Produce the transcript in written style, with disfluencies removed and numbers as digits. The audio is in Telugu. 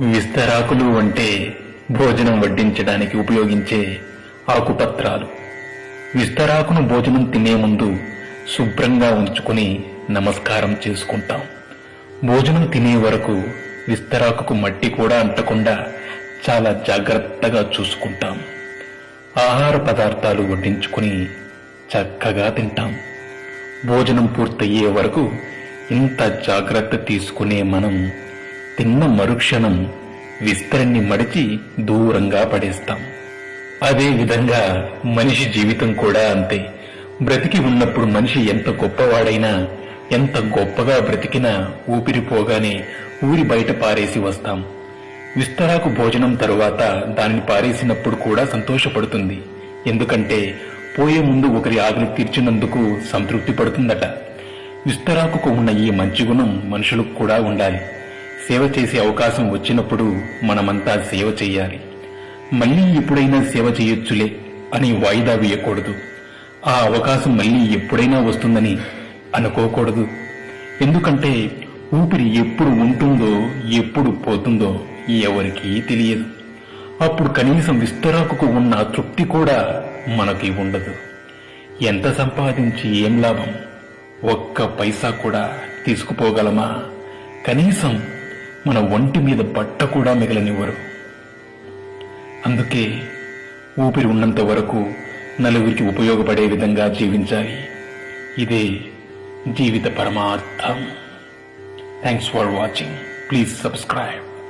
విస్తరాకులు అంటే భోజనం వడ్డించడానికి ఉపయోగించే ఆకుపత్రాలు. విస్తరాకును భోజనం తినే ముందు శుభ్రంగా ఉంచుకుని నమస్కారం చేసుకుంటాం. భోజనం తినే వరకు విస్తరాకుకు మట్టి కూడా అంటకుండా చాలా జాగ్రత్తగా చూసుకుంటాం. ఆహార పదార్థాలు వడ్డించుకుని చక్కగా తింటాం. భోజనం పూర్తయ్యే వరకు ఇంత జాగ్రత్త తీసుకునే మనం తిన్న మరుక్షణం విస్తరాన్ని మడిచి దూరంగా పడేస్తాం. అదే విధంగా మనిషి జీవితం కూడా అంతే. బ్రతికి ఉన్నప్పుడు మనిషి ఎంత గొప్పవాడైనా, ఎంత గొప్పగా బ్రతికినా ఊపిరిపోగానే ఊరి బయట పారేసి వస్తాం. విస్తరాకు భోజనం తరువాత దానిని పారేసినప్పుడు కూడా సంతోషపడుతుంది. ఎందుకంటే పోయే ముందు ఒకరి ఆకలి తీర్చినందుకు సంతృప్తి పడుతుందట. విస్తరాకుకు ఉన్న ఈ మంచి గుణం మనుషులకు కూడా ఉండాలి. సేవ చేసే అవకాశం వచ్చినప్పుడు మనమంతా సేవ చెయ్యాలి. మళ్లీ ఎప్పుడైనా సేవ చేయొచ్చులే అని వాయిదా వేయకూడదు. ఆ అవకాశం మళ్లీ ఎప్పుడైనా వస్తుందని అనుకోకూడదు. ఎందుకంటే ఊపిరి ఎప్పుడు ఉంటుందో ఎప్పుడు పోతుందో ఎవరికీ తెలియదు. అప్పుడు కనీసం విస్తరాకుకు ఉన్న తృప్తి కూడా మనకి ఉండదు. ఎంత సంపాదించి ఏం లాభం? ఒక్క పైసా కూడా తీసుకుపోగలమా? కనీసం మన ఒంటి మీద బట్ట కూడా మిగలనివ్వరు. అందుకే ఊపిరి ఉన్నంత వరకు నలుగురికి ఉపయోగపడే విధంగా జీవించాలి. ఇదే జీవిత పరమార్థం. Thanks for watching. Please subscribe.